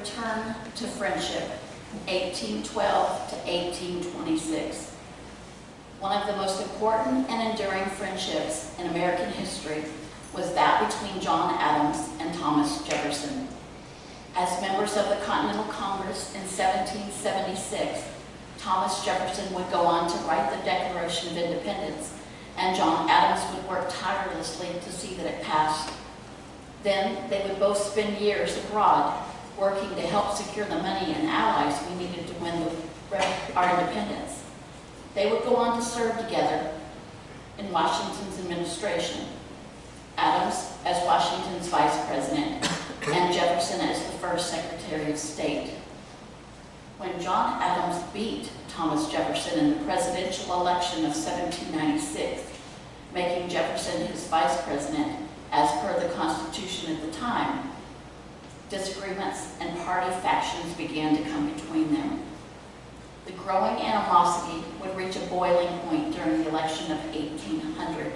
return to friendship, 1812 to 1826. One of the most important and enduring friendships in American history was that between John Adams and Thomas Jefferson. As members of the Continental Congress in 1776, Thomas Jefferson would go on to write the Declaration of Independence, and John Adams would work tirelessly to see that it passed. Then they would both spend years abroad working to help secure the money and allies we needed to win our independence. They would go on to serve together in Washington's administration, Adams as Washington's vice president and Jefferson as the first Secretary of State. When John Adams beat Thomas Jefferson in the presidential election of 1796, making Jefferson his vice president as per the Constitution at the time, disagreements and party factions began to come between them. The growing animosity would reach a boiling point during the election of 1800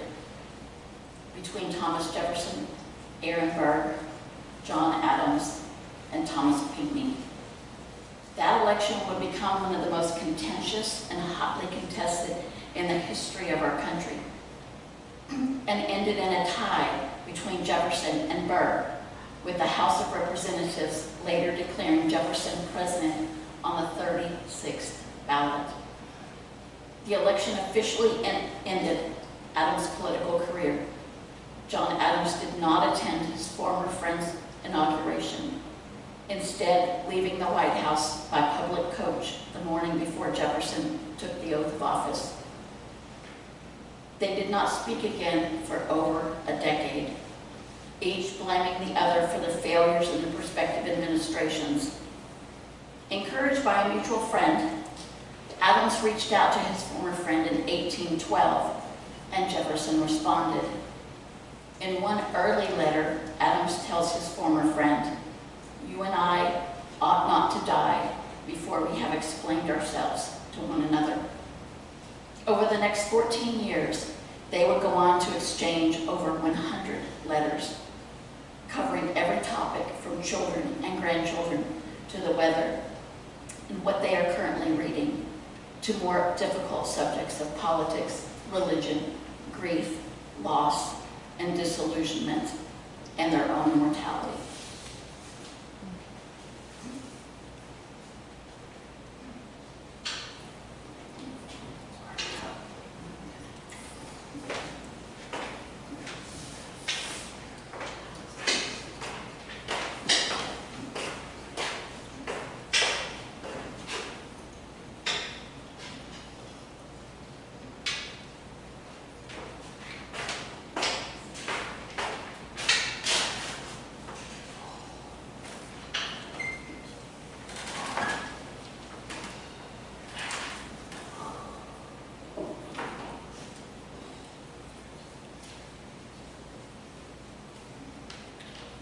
between Thomas Jefferson, Aaron Burr, John Adams, and Thomas Pinckney. That election would become one of the most contentious and hotly contested in the history of our country, and ended in a tie between Jefferson and Burr, with the House of Representatives later declaring Jefferson president on the 36th ballot. The election officially ended Adams' political career. John Adams did not attend his former friend's inauguration, instead leaving the White House by public coach the morning before Jefferson took the oath of office. They did not speak again for over a decade, each blaming the other for the failures of the respective administrations. Encouraged by a mutual friend, Adams reached out to his former friend in 1812, and Jefferson responded. In one early letter, Adams tells his former friend, "You and I ought not to die before we have explained ourselves to one another." Over the next 14 years, they would go on to exchange over 100 letters, covering every topic from children and grandchildren to the weather and what they are currently reading, to more difficult subjects of politics, religion, grief, loss, and disillusionment, and their own mortality.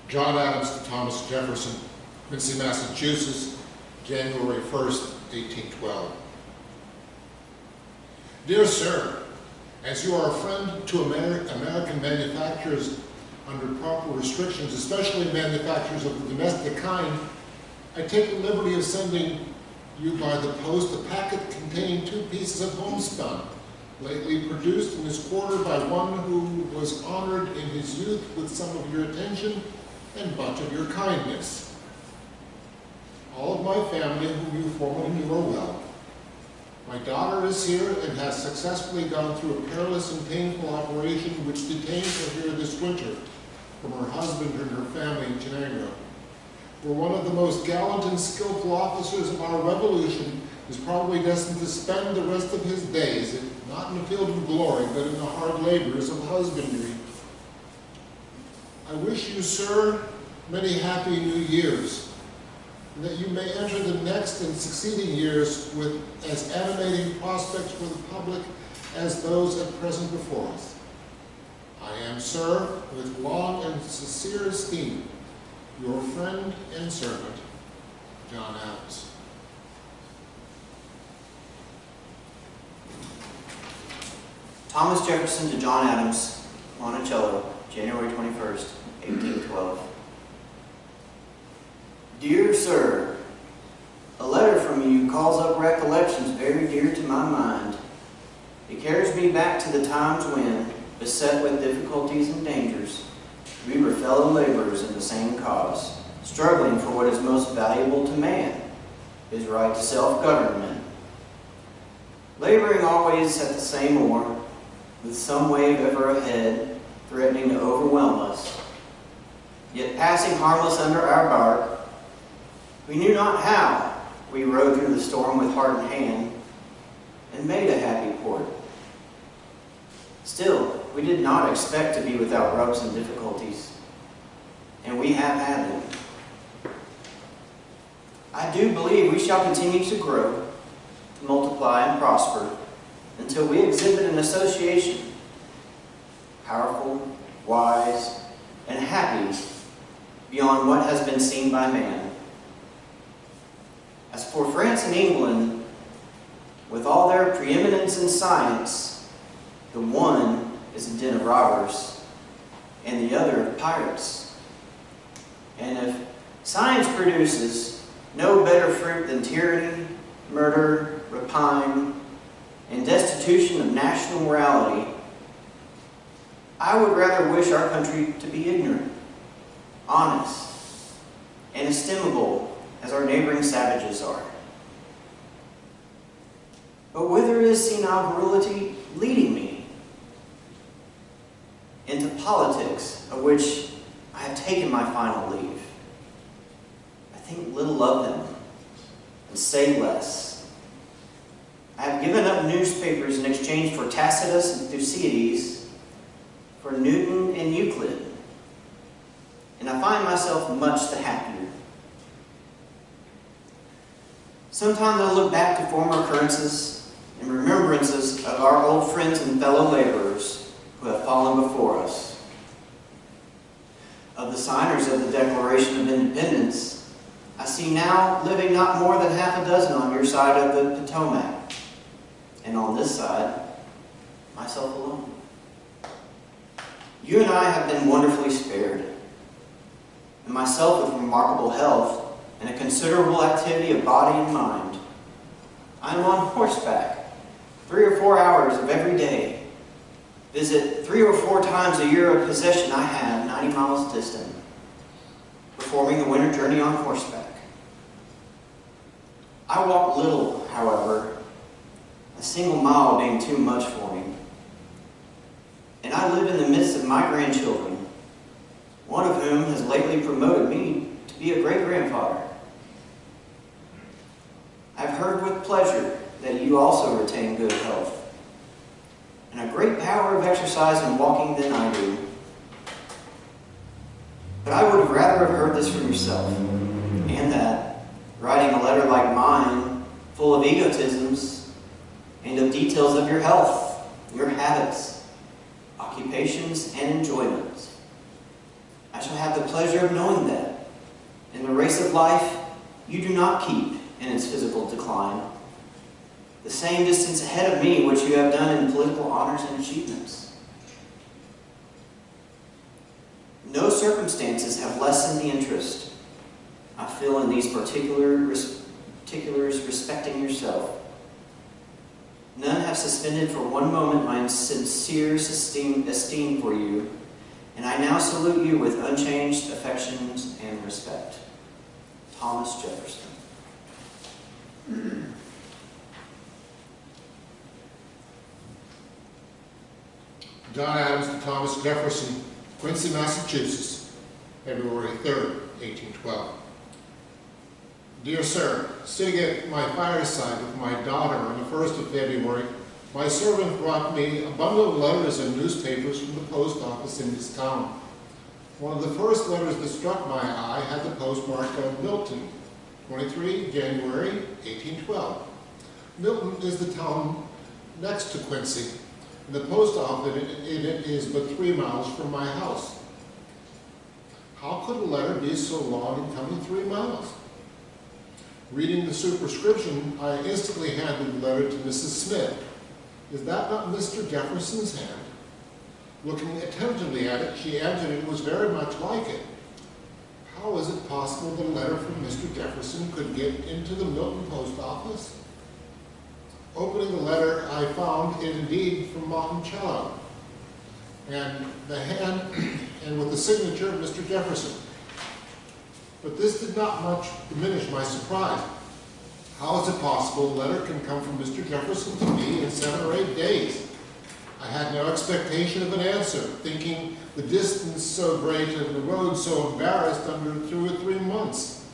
John Adams to Thomas Jefferson, Quincy, Massachusetts, January 1st, 1812. Dear Sir, as you are a friend to American manufacturers under proper restrictions, especially manufacturers of the domestic kind, I take the liberty of sending you by the post a packet containing 2 pieces of homespun, lately produced in this quarter by one who was honored in his youth with some of your attention and much of your kindness. All of my family, whom you formerly knew, are well. My daughter is here and has successfully gone through a perilous and painful operation which detained her here this winter from her husband and her family in Llano, where one of the most gallant and skillful officers of our revolution is probably destined to spend the rest of his days, not in the field of glory, but in the hard labors of husbandry. I wish you, sir, many happy New Years, and that you may enter the next and succeeding years with as animating prospects for the public as those at present before us. I am, sir, with long and sincere esteem, your friend and servant, John Adams. Thomas Jefferson to John Adams, Monticello, January 21st, 1812. Dear Sir, a letter from you calls up recollections very dear to my mind. It carries me back to the times when, beset with difficulties and dangers, we were fellow laborers in the same cause, struggling for what is most valuable to man, his right to self-government. Laboring always at the same oar, with some wave ever ahead, threatening to overwhelm us, yet passing harmless under our bark. We knew not how we rode through the storm with heart in hand and made a happy port. Still, we did not expect to be without rubs and difficulties, and we have had them. I do believe we shall continue to grow, to multiply and prosper, until we exhibit an association, powerful, wise, and happy beyond what has been seen by man. As for France and England, with all their preeminence in science, the one is a den of robbers, and the other of pirates. And if science produces no better fruit than tyranny, murder, rapine, and destitution of national morality, I would rather wish our country to be ignorant, honest, and estimable as our neighboring savages are. But whither is senile garrulity leading me? Into politics, of which I have taken my final leave. I think little of them, and say less. I have given up newspapers in exchange for Tacitus and Thucydides, for Newton and Euclid, and I find myself much the happier. Sometimes I look back to former occurrences and remembrances of our old friends and fellow laborers who have fallen before us. Of the signers of the Declaration of Independence, I see now living not more than half a dozen on your side of the Potomac, and on this side, myself alone. You and I have been wonderfully spared, and myself with remarkable health and a considerable activity of body and mind. I am on horseback 3 or 4 hours of every day, visit 3 or 4 times a year a possession I have 90 miles distant, performing the winter journey on horseback. I walk little, however, a single mile being too much for me. And I live in the midst of my grandchildren, one of whom has lately promoted me to be a great-grandfather. I've heard with pleasure that you also retain good health, and a great power of exercise and walking than I do. But I would have rather have heard this from yourself, and that, writing a letter like mine, full of egotisms, and of details of your health, your habits, occupations, and enjoyments, I shall have the pleasure of knowing that, in the race of life, you do not keep, in its physical decline, the same distance ahead of me which you have done in political honors and achievements. No circumstances have lessened the interest I feel in these particulars respecting yourself. None have suspended for one moment my sincere esteem for you, and I now salute you with unchanged affections and respect. Thomas Jefferson. John Adams to Thomas Jefferson, Quincy, Massachusetts, February 3rd, 1812. Dear Sir, sitting at my fireside with my daughter on the 1st of February, my servant brought me a bundle of letters and newspapers from the post office in this town. One of the first letters that struck my eye had the postmark of Milton, 23 January 1812. Milton is the town next to Quincy, and the post office in it is but 3 miles from my house. How could a letter be so long and coming 3 miles? Reading the superscription, I instantly handed the letter to Mrs. Smith. Is that not Mr. Jefferson's hand? Looking attentively at it, she answered it was very much like it. How is it possible that a letter from Mr. Jefferson could get into the Milton post office? Opening the letter, I found it indeed from Llano, and the hand, and with the signature of Mr. Jefferson. But this did not much diminish my surprise. How is it possible a letter can come from Mr. Jefferson to me in 7 or 8 days? I had no expectation of an answer, thinking the distance so great and the road so embarrassed under 2 or 3 months.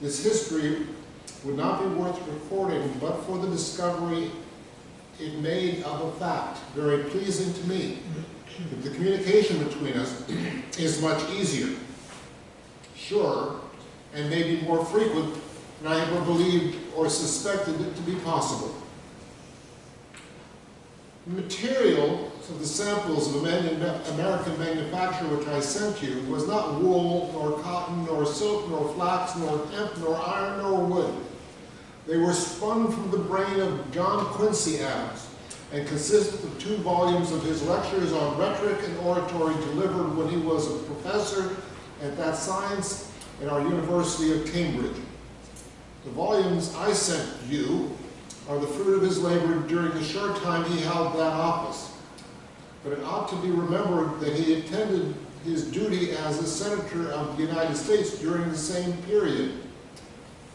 This history would not be worth recording but for the discovery it made of a fact, very pleasing to me, that the communication between us is much easier, surer, and maybe more frequent than I ever believed or suspected it to be possible. The material of the samples of American manufacture which I sent you was not wool, nor cotton, nor silk, nor flax, nor hemp, nor iron, nor wood. They were spun from the brain of John Quincy Adams and consisted of 2 volumes of his lectures on rhetoric and oratory delivered when he was a professor at that science at our University of Cambridge. The volumes I sent you are the fruit of his labor during the short time he held that office. But it ought to be remembered that he attended his duty as a senator of the United States during the same period.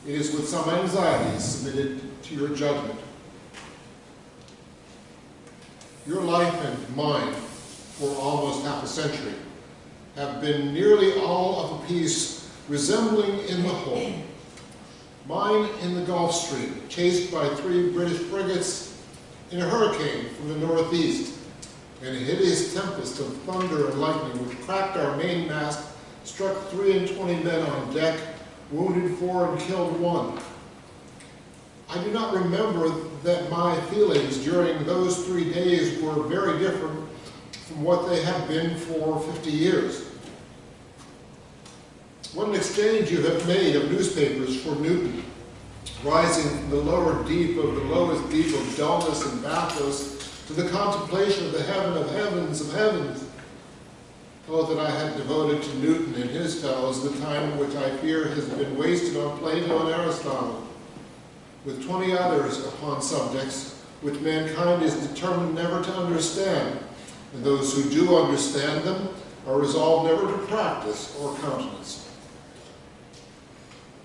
It is with some anxiety submitted to your judgment. Your life and mine, for almost half a century, have been nearly all of a piece, resembling in the whole. Mine in the Gulf Stream, chased by 3 British frigates in a hurricane from the northeast, and a hideous tempest of thunder and lightning which cracked our mainmast, struck 23 men on deck, wounded 4 and killed 1. I do not remember that my feelings during those 3 days were very different from what they have been for 50 years. What an exchange you have made of newspapers for Newton, rising from the lower deep of the lowest deep of dullness and bathos to the contemplation of the heaven of heavens of heavens. Oh, that I had devoted to Newton and his fellows the time which I fear has been wasted on Plato and Aristotle, with 20 others upon subjects which mankind is determined never to understand, and those who do understand them are resolved never to practice or countenance.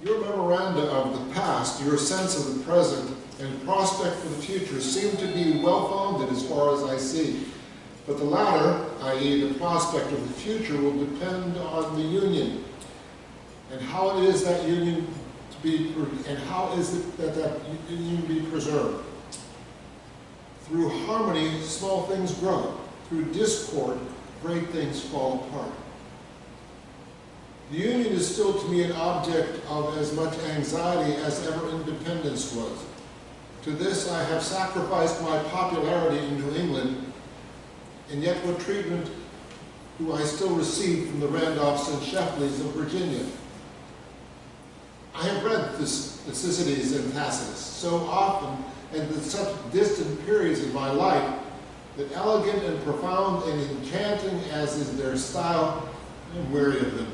Your memoranda of the past, your sense of the present, and prospect for the future seem to be well-founded as far as I see. But the latter, i.e. the prospect of the future, will depend on the union, and how it is that union to be, and how is it that union be preserved. Through harmony, small things grow. Through discord, great things fall apart. The Union is still to me an object of as much anxiety as ever independence was. To this I have sacrificed my popularity in New England, and yet what treatment do I still receive from the Randolphs and Sheffleys of Virginia? I have read Thucydides and Tacitus so often and at such distant periods in my life that elegant and profound and enchanting as is their style, I am weary of them.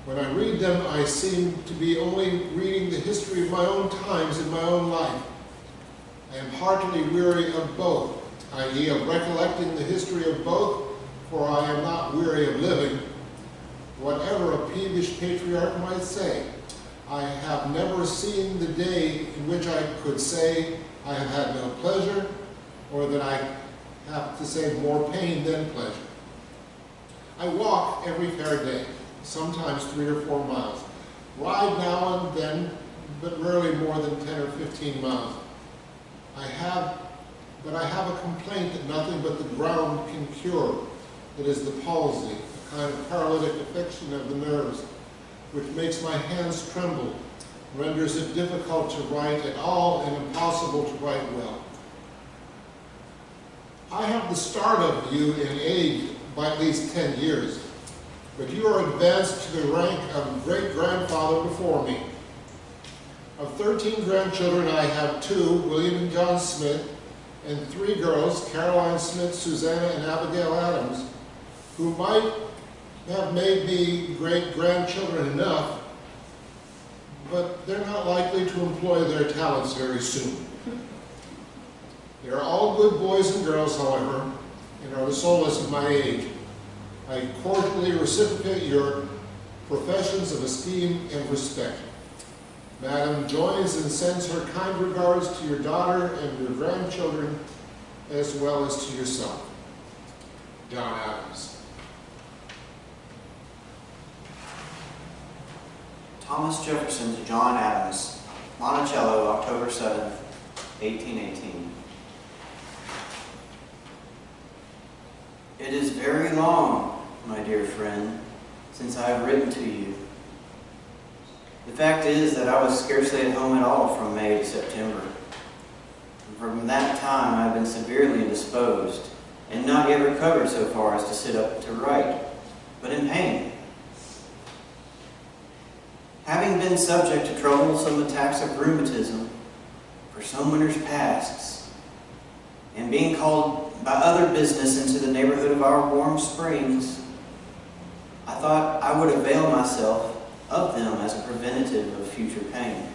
When I read them, I seem to be only reading the history of my own times in my own life. I am heartily weary of both, i.e. of recollecting the history of both, for I am not weary of living. Whatever a peevish patriarch might say, I have never seen the day in which I could say I have had no pleasure, or that I have to say more pain than pleasure. I walk every fair day, sometimes 3 or 4 miles. Ride now and then, but rarely more than 10 or 15 miles. I have a complaint that nothing but the ground can cure. That is the palsy, a kind of paralytic affection of the nerves, which makes my hands tremble, renders it difficult to write at all and impossible to write well. I have the start of you in age by at least 10 years, but you are advanced to the rank of great-grandfather before me. Of 13 grandchildren, I have 2, William and John Smith, and 3 girls, Caroline Smith, Susanna, and Abigail Adams, who might have made me great-grandchildren enough, but they're not likely to employ their talents very soon. They are all good boys and girls, however, and are the solace of my age. I cordially reciprocate your professions of esteem and respect. Madam joins and sends her kind regards to your daughter and your grandchildren, as well as to yourself. John Adams. Thomas Jefferson to John Adams, Monticello, October 7th, 1818. It is very long, my dear friend, since I have written to you. The fact is that I was scarcely at home at all from May to September. And from that time I have been severely indisposed, and not yet recovered so far as to sit up to write, but in pain. Having been subject to troublesome attacks of rheumatism for some winters past, and being called by other business into the neighborhood of our warm springs, I thought I would avail myself of them as a preventative of future pain.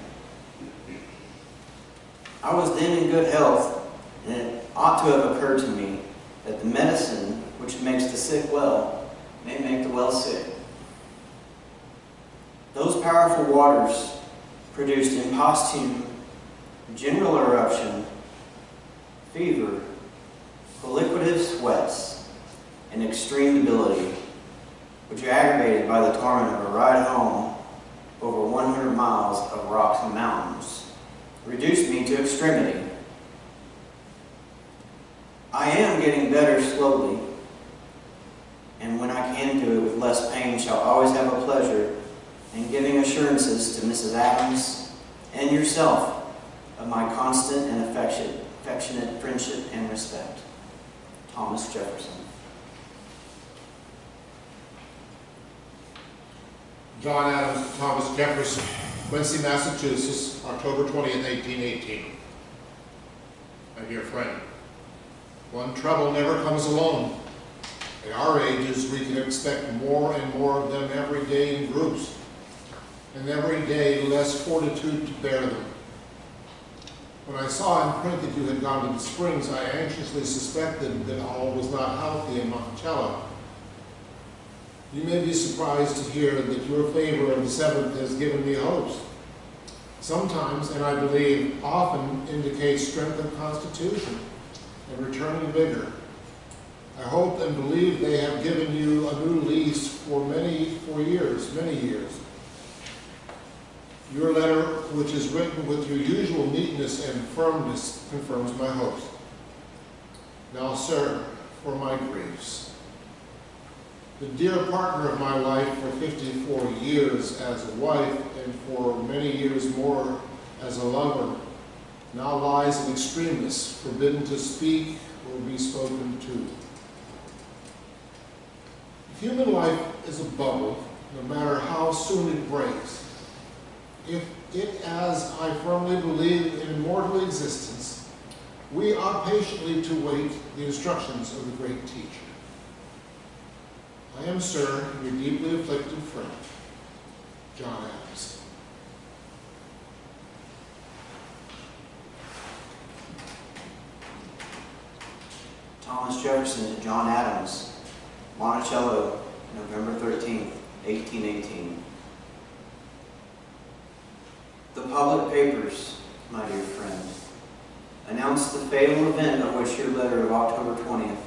I was then in good health, and it ought to have occurred to me that the medicine which makes the sick well may make the well sick. Those powerful waters produced imposthume, general eruption, fever, colliquative sweats, and extreme debility, which aggravated by the torment of a ride home over 100 miles of rocks and mountains, reduced me to extremity. I am getting better slowly, and when I can do it with less pain, shall always have a pleasure in giving assurances to Mrs. Adams and yourself of my constant and affectionate friendship and respect. Thomas Jefferson. John Adams to Thomas Jefferson, Quincy, Massachusetts, October 20th, 1818. My dear friend, one trouble never comes alone. At our ages, we can expect more and more of them every day in groups, and every day less fortitude to bear them. When I saw in print that you had gone to the Springs, I anxiously suspected that all was not healthy in Monticello. You may be surprised to hear that your favor of the 7th has given me hopes. Sometimes, and I believe often, indicates strength of constitution and returning vigor. I hope and believe they have given you a new lease for many years. Your letter, which is written with your usual neatness and firmness, confirms my hopes. Now, sir, for my griefs. The dear partner of my life for 54 years as a wife and for many years more as a lover now lies in extremis, forbidden to speak or be spoken to. Human life is a bubble, no matter how soon it breaks. If it, as I firmly believe, in immortal existence, we are patiently to wait the instructions of the great teacher. I am, sir, your deeply afflicted friend, John Adams. Thomas Jefferson to John Adams, Monticello, November 13th, 1818. The public papers, my dear friend, announced the fatal event of which your letter of October 20th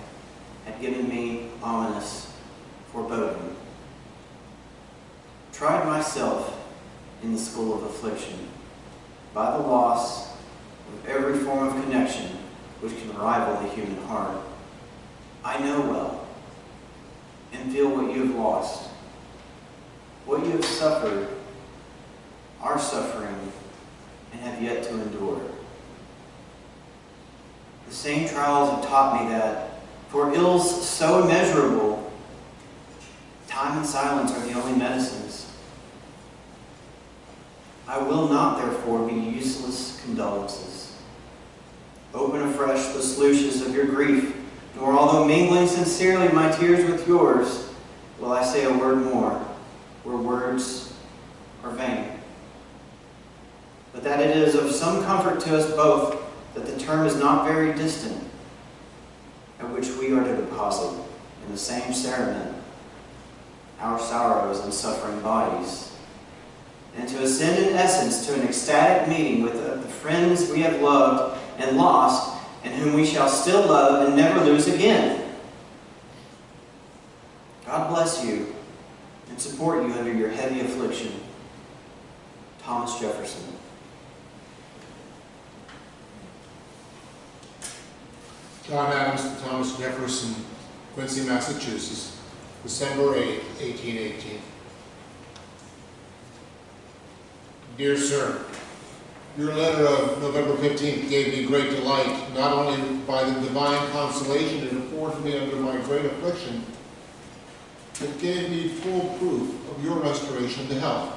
had given me ominous foreboding. Tried myself in the school of affliction by the loss of every form of connection which can rival the human heart. I know well and feel what you have lost, what you have suffered, are suffering, and have yet to endure. The same trials have taught me that, for ills so immeasurable, time and silence are the only medicines. I will not, therefore, be useless condolences. Open afresh the sluices of your grief, nor, although mingling sincerely my tears with yours, will I say a word more, where words are vain. But that it is of some comfort to us both that the term is not very distant, at which we are to deposit in the same sacrament our sorrows and suffering bodies, and to ascend in essence to an ecstatic meeting with the friends we have loved and lost, and whom we shall still love and never lose again. God bless you and support you under your heavy affliction. Thomas Jefferson. John Adams to Thomas Jefferson, Quincy, Massachusetts, December 8, 1818. Dear Sir, your letter of November 15th gave me great delight, not only by the divine consolation it afforded me under my great affliction, but gave me full proof of your restoration to health.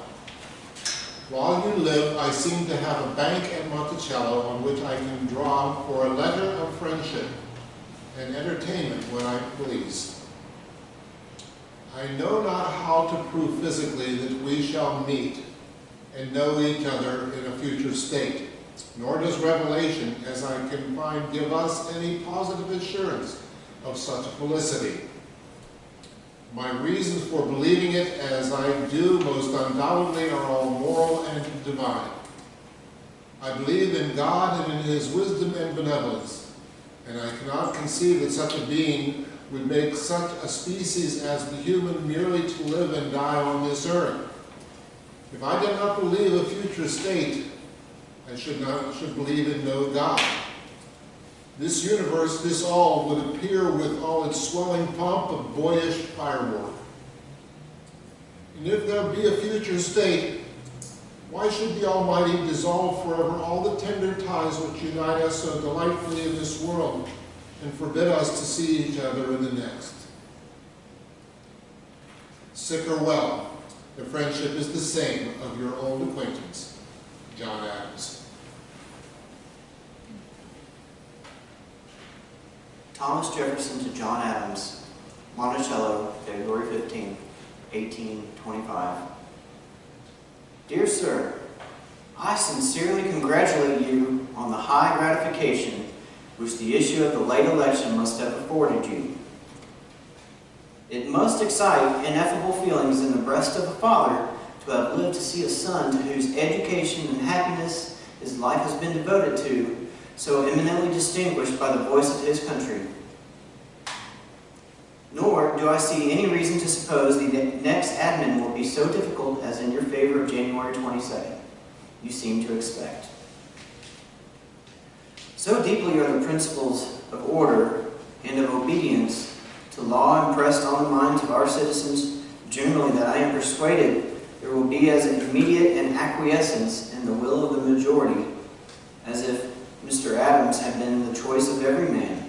While you live, I seem to have a bank at Monticello on which I can draw for a letter of friendship and entertainment when I please. I know not how to prove physically that we shall meet and know each other in a future state, nor does revelation, as I can find, give us any positive assurance of such a felicity. My reasons for believing it as I do most undoubtedly are all moral and divine. I believe in God and in His wisdom and benevolence, and I cannot conceive that such a being would make such a species as the human merely to live and die on this earth. If I did not believe a future state, I should believe in no God. This universe, this all, would appear with all its swelling pomp of boyish firework. And if there be a future state, why should the Almighty dissolve forever all the tender ties which unite us so delightfully in this world, and forbid us to see each other in the next? Sick or well, the friendship is the same of your old acquaintance, John Adams. Thomas Jefferson to John Adams, Monticello, February 15, 1825. Dear Sir, I sincerely congratulate you on the high gratification which the issue of the late election must have afforded you. It must excite ineffable feelings in the breast of a father to have lived to see a son to whose education and happiness his life has been devoted to, so eminently distinguished by the voice of his country. Nor do I see any reason to suppose the next admin will be so difficult as in your favor of January 22nd. You seem to expect. So deeply are the principles of order and of obedience to law impressed on the minds of our citizens generally that I am persuaded there will be as immediate an acquiescence in the will of the majority as if Mr. Adams had been the choice of every man.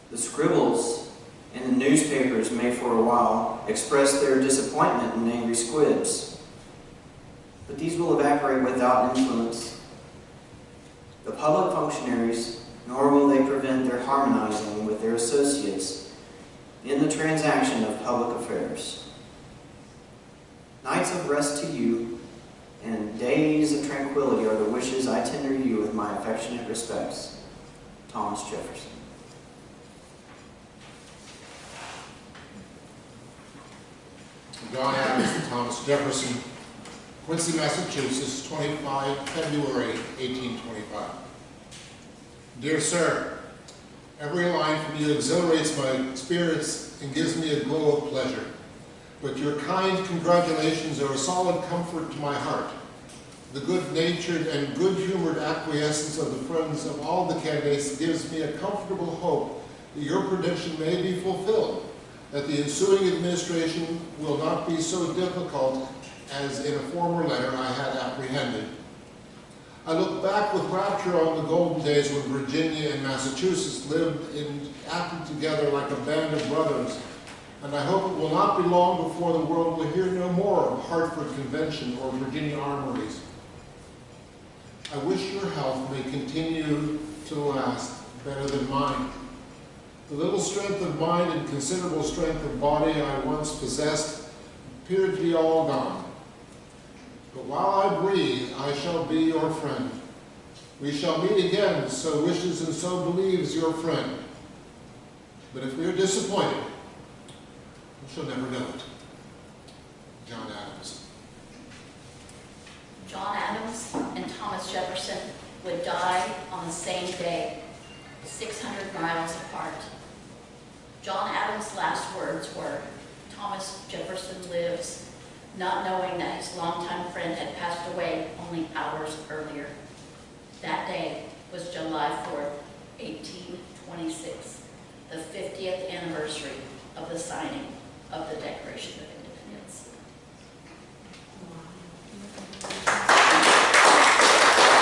The scribbles in the newspapers may for a while express their disappointment in angry squibs, but these will evaporate without influence. The public functionaries, nor will they prevent their harmonizing with their associates in the transaction of public affairs. Nights of rest to you and days of tranquility are the wishes I tender you with my affectionate respects. Thomas Jefferson. John Adams to Thomas Jefferson, Quincy, Massachusetts, 25 February 1825. Dear Sir, every line from you exhilarates my spirits and gives me a glow of pleasure. But your kind congratulations are a solid comfort to my heart. The good-natured and good-humored acquiescence of the friends of all the candidates gives me a comfortable hope that your prediction may be fulfilled, that the ensuing administration will not be so difficult as in a former letter I had apprehended. I look back with rapture on the golden days when Virginia and Massachusetts lived and acted together like a band of brothers, and I hope it will not be long before the world will hear no more of Hartford Convention or Virginia Armories. I wish your health may continue to last better than mine. The little strength of mind and considerable strength of body I once possessed appeared to be all gone. But while I breathe, I shall be your friend. We shall meet again, so wishes and so believes your friend. But if we are disappointed, we shall never know it. John Adams. John Adams and Thomas Jefferson would die on the same day, 600 miles apart. John Adams' last words were, "Thomas Jefferson lives," not knowing that his longtime friend had passed away only hours earlier. That day was July 4th, 1826, the 50th anniversary of the signing of the Declaration of Independence.